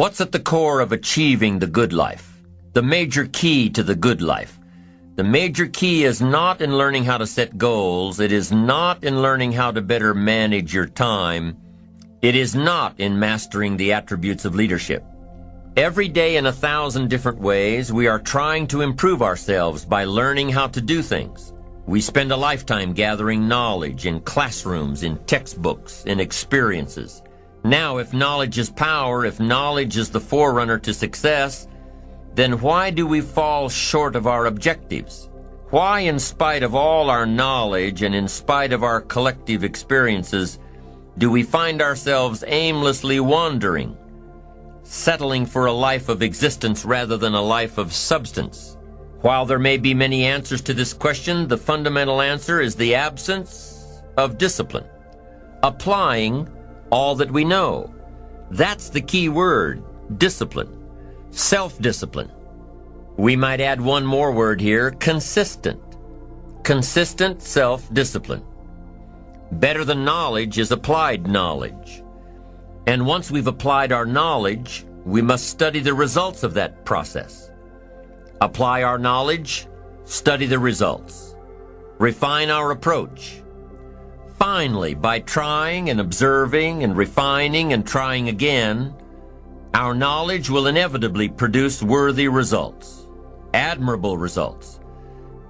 What's at the core of achieving the good life? The major key to the good life. The major key is not in learning how to set goals. It is not in learning how to better manage your time. It is not in mastering the attributes of leadership. Every day in 1,000 different ways, we are trying to improve ourselves by learning how to do things. We spend a lifetime gathering knowledge in classrooms, in textbooks, in experiences. Now, if knowledge is power, if knowledge is the forerunner to success, then why do we fall short of our objectives? Why, in spite of all our knowledge and in spite of our collective experiences, do we find ourselves aimlessly wandering, settling for a life of existence rather than a life of substance? While there may be many answers to this question, the fundamental answer is the absence of discipline. Applying all that we know. That's the key word, discipline. Self-discipline. We might add one more word here, consistent. Consistent self-discipline. Better than knowledge is applied knowledge. And once we've applied our knowledge, we must study the results of that process. Apply our knowledge, study the results. Refine our approach. Finally, by trying and observing and refining and trying again, our knowledge will inevitably produce worthy results, admirable results.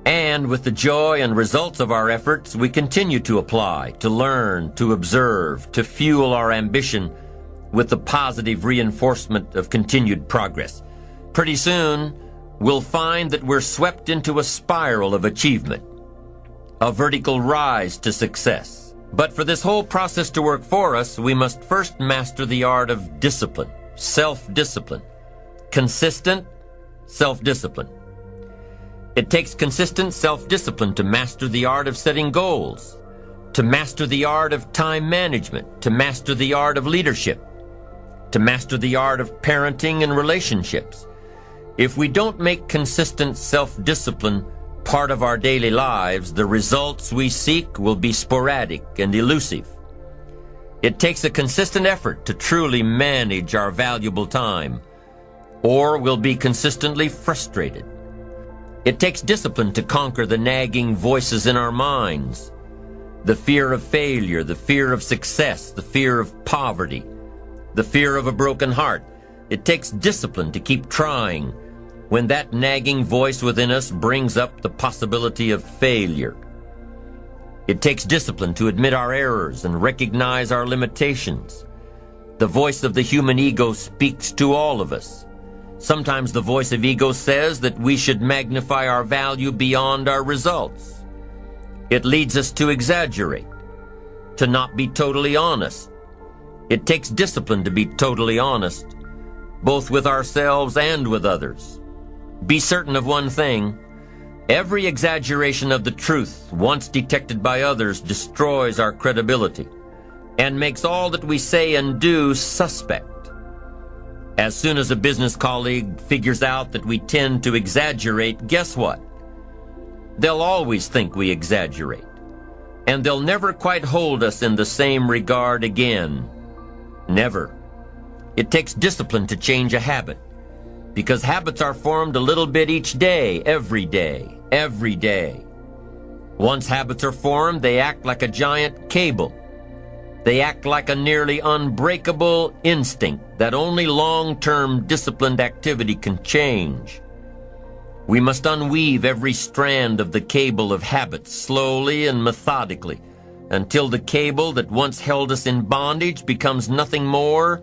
And with the joy and results of our efforts, we continue to apply, to learn, to observe, to fuel our ambition with the positive reinforcement of continued progress. Pretty soon, we'll find that we're swept into a spiral of achievement, a vertical rise to success. But for this whole process to work for us, we must first master the art of discipline, self-discipline, consistent self-discipline. It takes consistent self-discipline to master the art of setting goals, to master the art of time management, to master the art of leadership, to master the art of parenting and relationships. If we don't make consistent self-discipline part of our daily lives, the results we seek will be sporadic and elusive. It takes a consistent effort to truly manage our valuable time, or we'll be consistently frustrated. It takes discipline to conquer the nagging voices in our minds, the fear of failure, the fear of success, the fear of poverty, the fear of a broken heart. It takes discipline to keep trying when that nagging voice within us brings up the possibility of failure. It takes discipline to admit our errors and recognize our limitations. The voice of the human ego speaks to all of us. Sometimes the voice of ego says that we should magnify our value beyond our results. It leads us to exaggerate, to not be totally honest. It takes discipline to be totally honest, both with ourselves and with others. Be certain of one thing: every exaggeration of the truth, once detected by others, destroys our credibility and makes all that we say and do suspect. As soon as a business colleague figures out that we tend to exaggerate, guess what? They'll always think we exaggerate, and they'll never quite hold us in the same regard again. Never. It takes discipline to change a habit, because habits are formed a little bit each day, every day, every day. Once habits are formed, they act like a giant cable. They act like a nearly unbreakable instinct that only long-term disciplined activity can change. We must unweave every strand of the cable of habits slowly and methodically until the cable that once held us in bondage becomes nothing more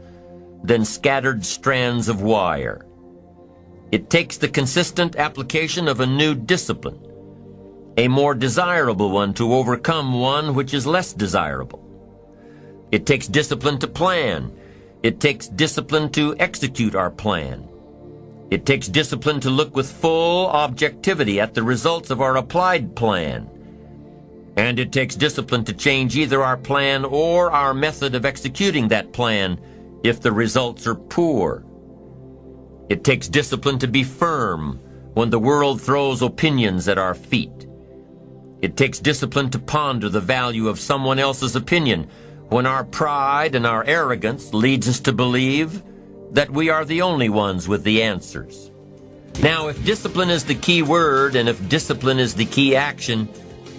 than scattered strands of wire. It takes the consistent application of a new discipline, a more desirable one to overcome one which is less desirable. It takes discipline to plan. It takes discipline to execute our plan. It takes discipline to look with full objectivity at the results of our applied plan. And it takes discipline to change either our plan or our method of executing that plan if the results are poor. It takes discipline to be firm when the world throws opinions at our feet. It takes discipline to ponder the value of someone else's opinion when our pride and our arrogance leads us to believe that we are the only ones with the answers. Now, if discipline is the key word and if discipline is the key action,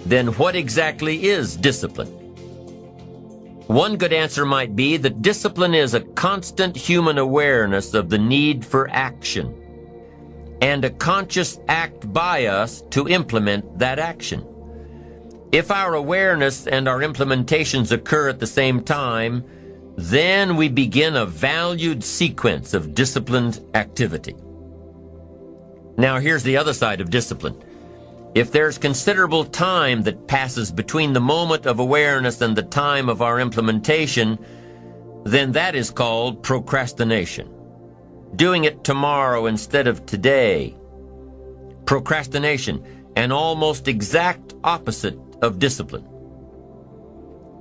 then what exactly is discipline? One good answer might be that discipline is a constant human awareness of the need for action and a conscious act by us to implement that action. If our awareness and our implementations occur at the same time, then we begin a valued sequence of disciplined activity. Now, here's the other side of discipline. If there's considerable time that passes between the moment of awareness and the time of our implementation, then that is called procrastination. Doing it tomorrow instead of today. Procrastination, an almost exact opposite of discipline.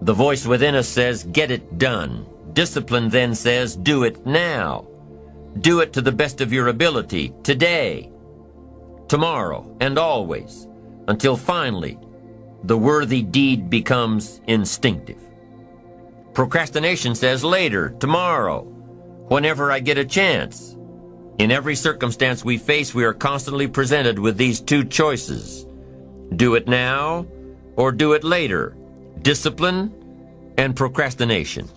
The voice within us says, get it done. Discipline then says, do it now. Do it to the best of your ability, today, tomorrow, and always, until finally the worthy deed becomes instinctive. Procrastination says later, tomorrow, whenever I get a chance. In every circumstance we face, we are constantly presented with these two choices. Do it now or do it later. Discipline and procrastination.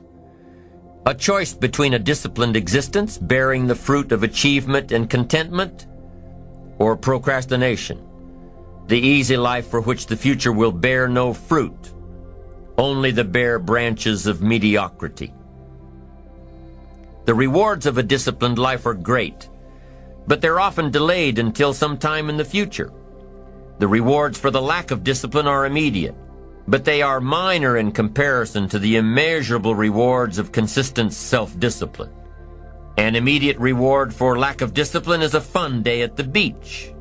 A choice between a disciplined existence, bearing the fruit of achievement and contentment, or procrastination, the easy life for which the future will bear no fruit, only the bare branches of mediocrity. The rewards of a disciplined life are great, but they're often delayed until some time in the future. The rewards for the lack of discipline are immediate, but they are minor in comparison to the immeasurable rewards of consistent self-discipline. An immediate reward for lack of discipline is a fun day at the beach.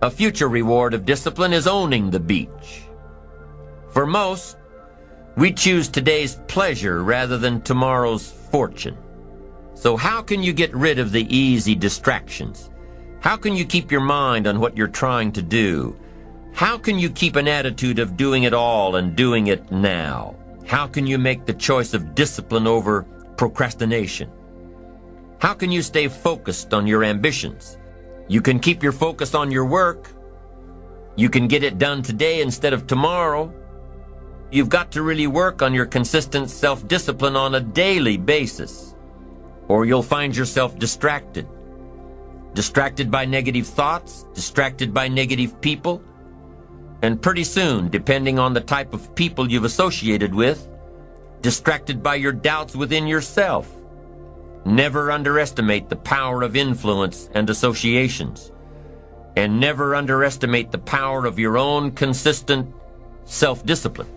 A future reward of discipline is owning the beach. For most, we choose today's pleasure rather than tomorrow's fortune. So how can you get rid of the easy distractions? How can you keep your mind on what you're trying to do? How can you keep an attitude of doing it all and doing it now? How can you make the choice of discipline over procrastination? How can you stay focused on your ambitions? You can keep your focus on your work. You can get it done today instead of tomorrow. You've got to really work on your consistent self-discipline on a daily basis, or you'll find yourself distracted. Distracted by negative thoughts, distracted by negative people, and pretty soon, depending on the type of people you've associated with, distracted by your doubts within yourself. Never underestimate the power of influence and associations, and never underestimate the power of your own consistent self-discipline.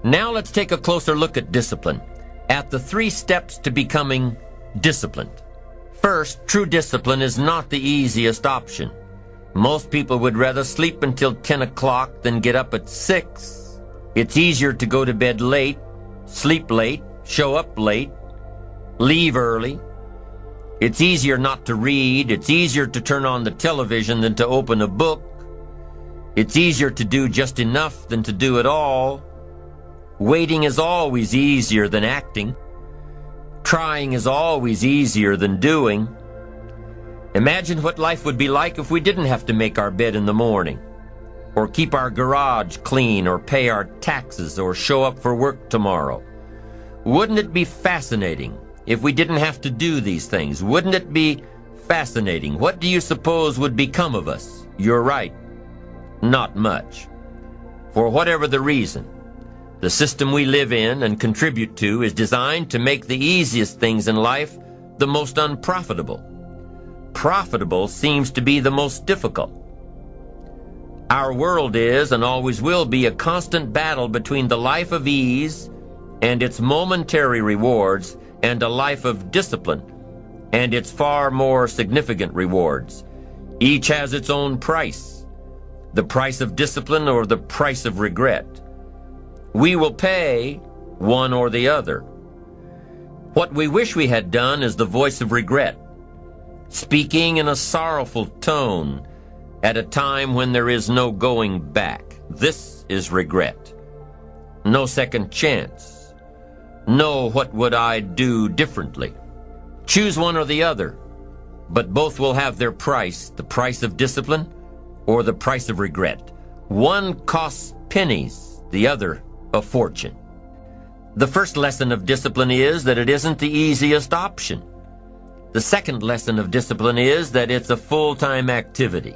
Now let's take a closer look at discipline, at the 3 steps to becoming disciplined. First, true discipline is not the easiest option. Most people would rather sleep until 10 o'clock than get up at 6. It's easier to go to bed late, sleep late, show up late, leave early. It's easier not to read. It's easier to turn on the television than to open a book. It's easier to do just enough than to do it all. Waiting is always easier than acting. Trying is always easier than doing. Imagine what life would be like if we didn't have to make our bed in the morning, or keep our garage clean, or pay our taxes, or show up for work tomorrow. Wouldn't it be fascinating if we didn't have to do these things? Wouldn't it be fascinating? What do you suppose would become of us? You're right. Not much. For whatever the reason, the system we live in and contribute to is designed to make the easiest things in life the most unprofitable. Profitable seems to be the most difficult. Our world is and always will be a constant battle between the life of ease and its momentary rewards and a life of discipline and its far more significant rewards. Each has its own price, the price of discipline or the price of regret. We will pay one or the other. What we wish we had done is the voice of regret, speaking in a sorrowful tone at a time when there is no going back. This is regret. No second chance. No, what would I do differently? Choose one or the other, but both will have their price, the price of discipline or the price of regret. One costs pennies, the other a fortune. The first lesson of discipline is that it isn't the easiest option. The second lesson of discipline is that it's a full-time activity.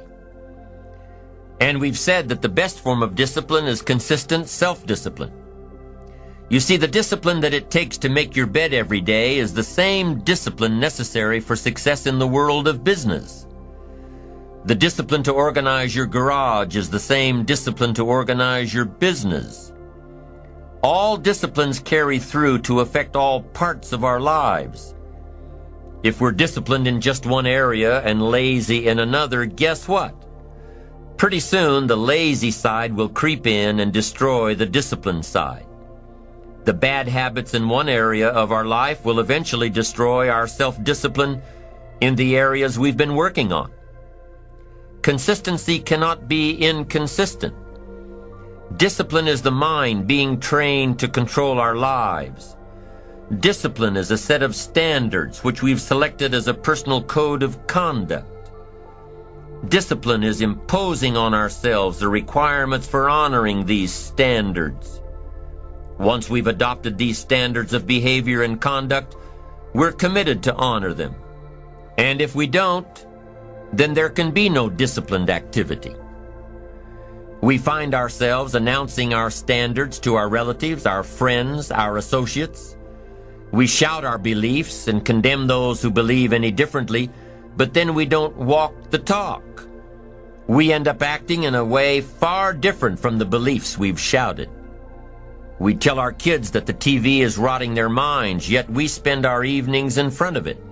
And we've said that the best form of discipline is consistent self-discipline. You see, the discipline that it takes to make your bed every day is the same discipline necessary for success in the world of business. The discipline to organize your garage is the same discipline to organize your business. All disciplines carry through to affect all parts of our lives. If we're disciplined in just one area and lazy in another, guess what? Pretty soon the lazy side will creep in and destroy the disciplined side. The bad habits in one area of our life will eventually destroy our self-discipline in the areas we've been working on. Consistency cannot be inconsistent. Discipline is the mind being trained to control our lives. Discipline is a set of standards which we've selected as a personal code of conduct. Discipline is imposing on ourselves the requirements for honoring these standards. Once we've adopted these standards of behavior and conduct, we're committed to honor them. And if we don't, then there can be no disciplined activity. We find ourselves announcing our standards to our relatives, our friends, our associates. We shout our beliefs and condemn those who believe any differently, but then we don't walk the talk. We end up acting in a way far different from the beliefs we've shouted. We tell our kids that the TV is rotting their minds, yet we spend our evenings in front of it.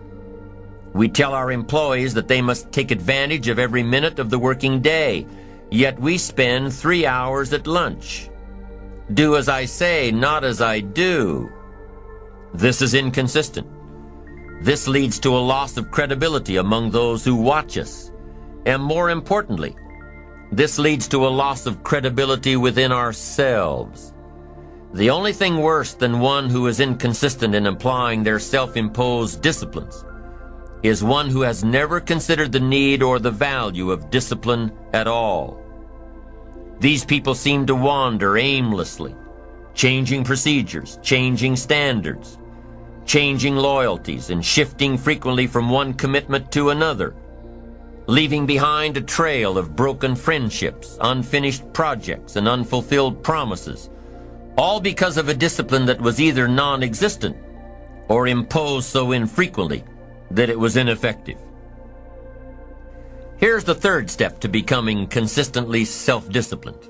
We tell our employees that they must take advantage of every minute of the working day, yet we spend 3 hours at lunch. Do as I say, not as I do. This is inconsistent. This leads to a loss of credibility among those who watch us. And more importantly, this leads to a loss of credibility within ourselves. The only thing worse than one who is inconsistent in applying their self-imposed disciplines is one who has never considered the need or the value of discipline at all. These people seem to wander aimlessly, changing procedures, changing standards, changing loyalties, and shifting frequently from one commitment to another, leaving behind a trail of broken friendships, unfinished projects, and unfulfilled promises, all because of a discipline that was either non-existent or imposed so infrequently that it was ineffective. Here's the third step to becoming consistently self-disciplined.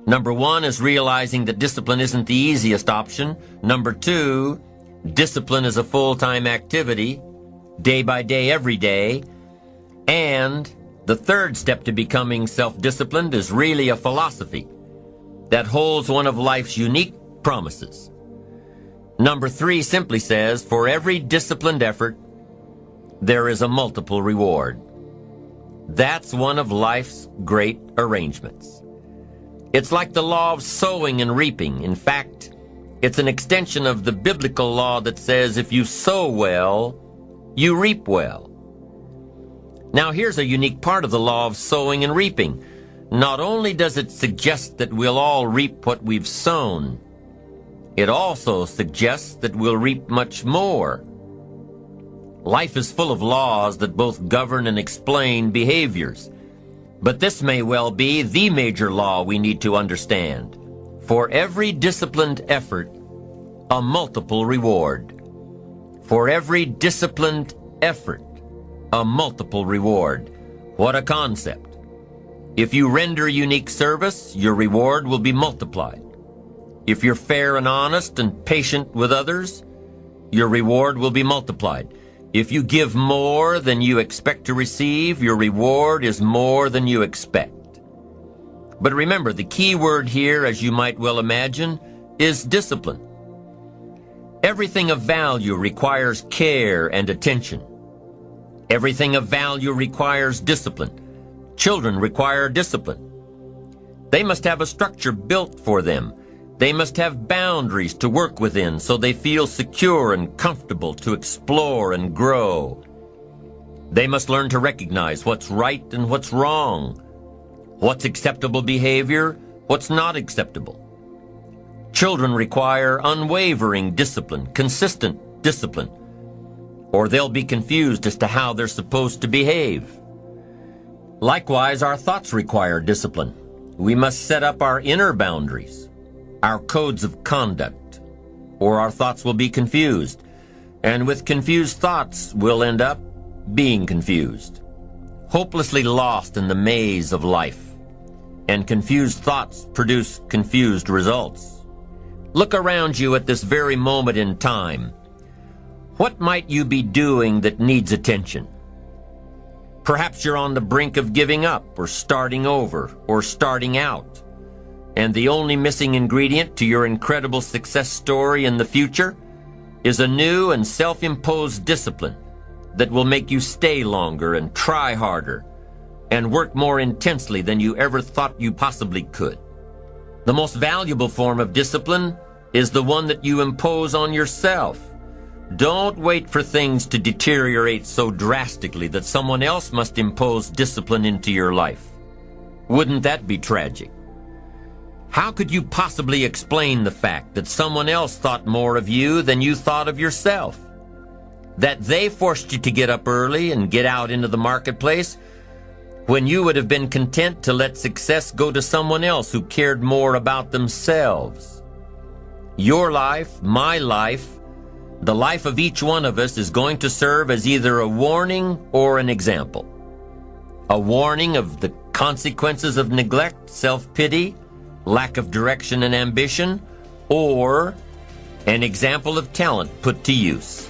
Number one is realizing that discipline isn't the easiest option. Number two, discipline is a full-time activity, day by day, every day. And the third step to becoming self-disciplined is really a philosophy that holds one of life's unique promises. Number three simply says, for every disciplined effort, there is a multiple reward. That's one of life's great arrangements. It's like the law of sowing and reaping. In fact, it's an extension of the biblical law that says if you sow well, you reap well. Now here's a unique part of the law of sowing and reaping. Not only does it suggest that we'll all reap what we've sown, it also suggests that we'll reap much more. Life is full of laws that both govern and explain behaviors. But this may well be the major law we need to understand. For every disciplined effort, a multiple reward. For every disciplined effort, a multiple reward. What a concept. If you render unique service, your reward will be multiplied. If you're fair and honest and patient with others, your reward will be multiplied. If you give more than you expect to receive, your reward is more than you expect. But remember, the key word here, as you might well imagine, is discipline. Everything of value requires care and attention. Everything of value requires discipline. Children require discipline. They must have a structure built for them. They must have boundaries to work within so they feel secure and comfortable to explore and grow. They must learn to recognize what's right and what's wrong, what's acceptable behavior, what's not acceptable. Children require unwavering discipline, consistent discipline, or they'll be confused as to how they're supposed to behave. Likewise, our thoughts require discipline. We must set up our inner boundaries, our codes of conduct, or our thoughts will be confused. And with confused thoughts, we'll end up being confused, hopelessly lost in the maze of life. And confused thoughts produce confused results. Look around you at this very moment in time. What might you be doing that needs attention? Perhaps you're on the brink of giving up, or starting over, or starting out. And the only missing ingredient to your incredible success story in the future is a new and self-imposed discipline that will make you stay longer and try harder and work more intensely than you ever thought you possibly could. The most valuable form of discipline is the one that you impose on yourself. Don't wait for things to deteriorate so drastically that someone else must impose discipline into your life. Wouldn't that be tragic? How could you possibly explain the fact that someone else thought more of you than you thought of yourself? That they forced you to get up early and get out into the marketplace when you would have been content to let success go to someone else who cared more about themselves. Your life, my life, the life of each one of us is going to serve as either a warning or an example. A warning of the consequences of neglect, self-pity, lack of direction and ambition, or an example of talent put to use.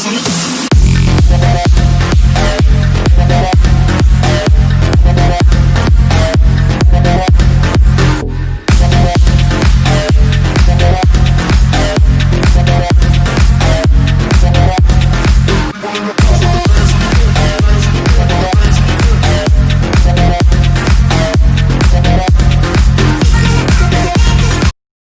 We're